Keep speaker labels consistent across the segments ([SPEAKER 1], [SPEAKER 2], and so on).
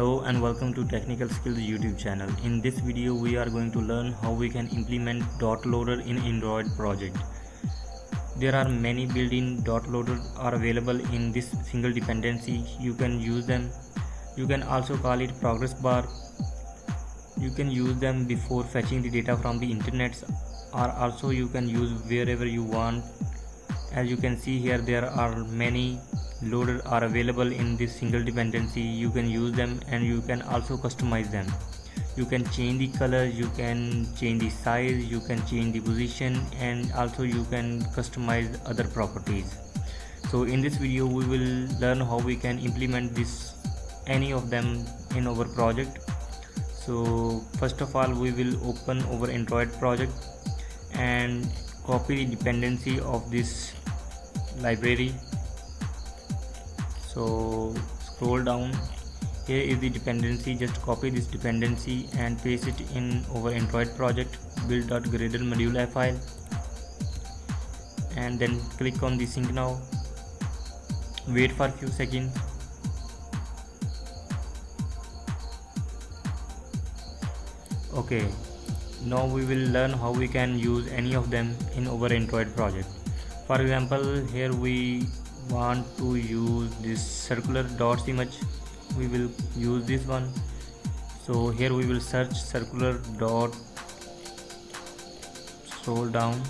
[SPEAKER 1] Hello and welcome to Technical Skills YouTube channel. In this video we are going to learn how we can implement dot loader in Android project. There are many built-in dot loader are available in this single dependency. You can use them. You can also call it progress bar. You can use them before fetching the data from the internet, or also you can use wherever you want. As you can see here, there are many loaders are available in this single dependency. You can use them and you can also customize them. You can change the color, you can change the size, you can change the position, and also you can customize other properties. So in this video we will learn how we can implement any of them in our project. So first of all, we will open our Android project and copy the dependency of this library. So scroll down, here is the dependency. Just copy this dependency and paste it in our Android project build.gradle module file, and then click on the sync now. Wait for a few seconds. Okay, now we will learn how we can use any of them in our Android project. For example, here we want to use this circular dots image. We will use this one. So here we will search circular dot, scroll down,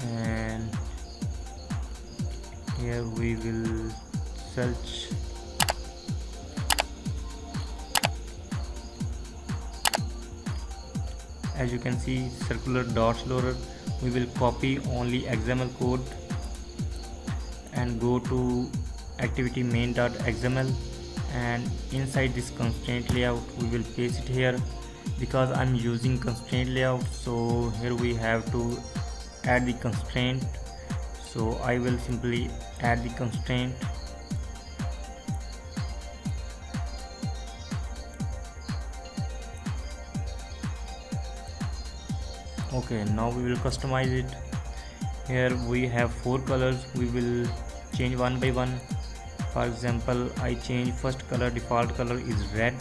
[SPEAKER 1] and here we will search as you can see circular dots loader. We will copy only XML code and go to activity main.xml, and inside this constraint layout we will paste it here. Because I'm using constraint layout, so here we have to add the constraint. So I will simply add the constraint. Okay, now we will customize it. Here we have 4 colors. We will change one by one. For example, I change first color, default color is red,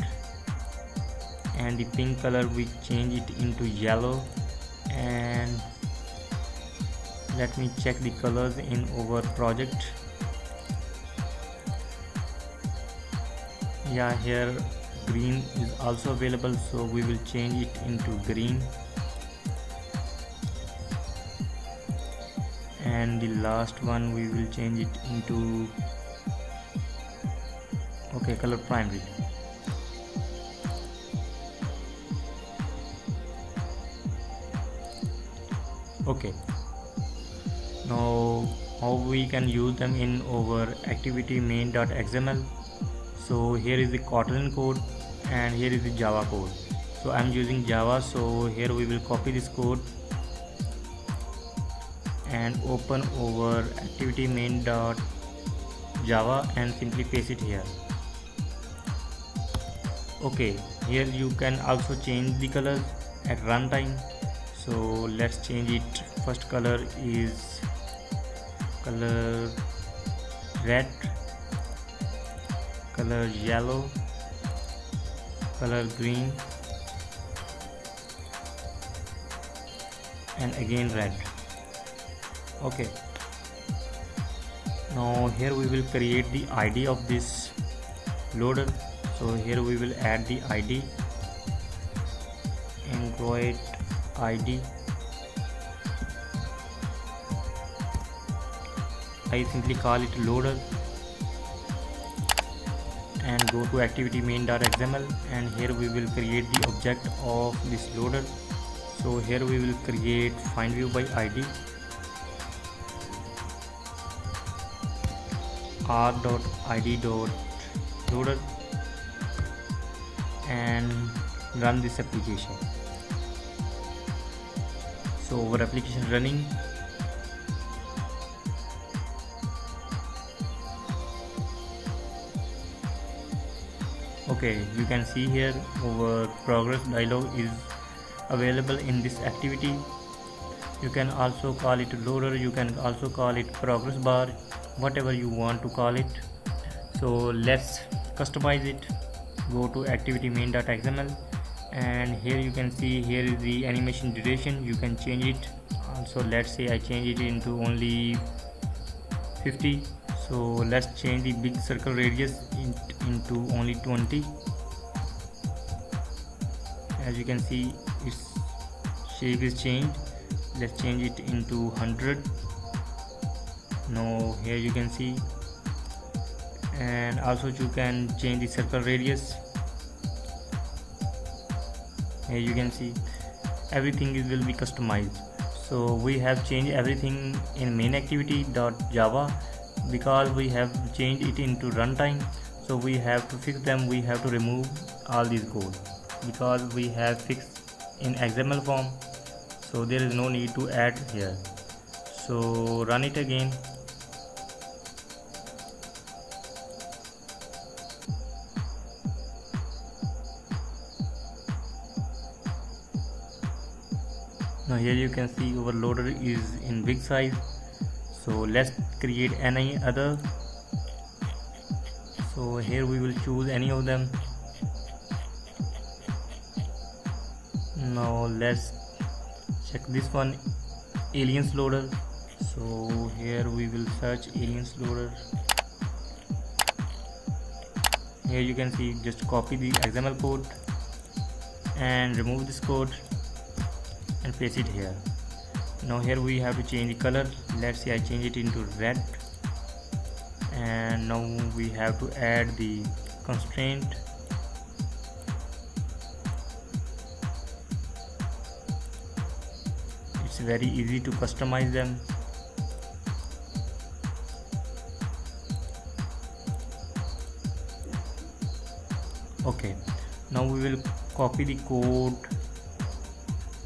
[SPEAKER 1] and the pink color we change it into yellow. And let me check the colors in our project. Yeah, here green is also available, so we will change it into green. And the last one we will change it into color primary. Okay, now how we can use them in our activity main.xml. So here is the Kotlin code and here is the Java code. So I'm using Java, so here we will copy this code and open our activity main.java and simply paste it here. Okay, here you can also change the colors at runtime. So let's change it. First color is color red, color yellow, color green, and again red. Okay, now here we will create the ID of this loader. So here we will add the ID, Android ID. I simply call it loader and go to activity main.xml, and here we will create the object of this loader. So here we will create find view by ID, r.id.loader, and run this application. So our application is running. Okay, you can see here our progress dialog is available in this activity. You can also call it loader, you can also call it progress bar, whatever you want to call it. So let's customize it. go to activity main.xml, and here you can see here is the animation duration. You can change it. So let's say I change it into only 50. So let's change the big circle radius into only 20. As you can see, its shape is changed. Let's change it into 100. Now here you can see, and also you can change the circle radius. Here you can see everything will be customized. So we have changed everything in main activity.java because we have changed it into runtime. So we have to fix them. We have to remove all these code because we have fixed in XML form. So there is no need to add here. So run it again. Now here you can see our loader is in big size. So let's create any other. So here we will choose any of them. Now let's check this one, aliens loader. So here we will search aliens loader. Here you can see, just copy the XML code and remove this code and paste it here. Now here we have to change the color. Let's say I change it into red, and now we have to add the constraint. It's very easy to customize them. Okay, now we will copy the code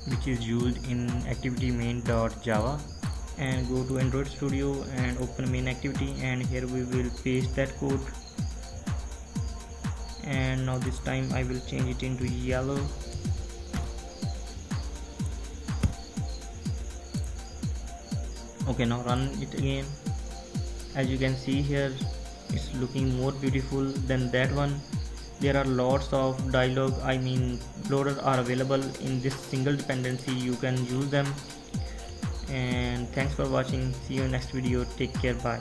[SPEAKER 1] which is used in activity main.java and go to Android Studio and open main activity, and here we will paste that code. And now this time I will change it into yellow. Okay, now run it again. As you can see here, it's looking more beautiful than that one. There are lots of dialog, loaders are available in this single dependency. You can use them. And thanks for watching. See you in next video. Take care. Bye.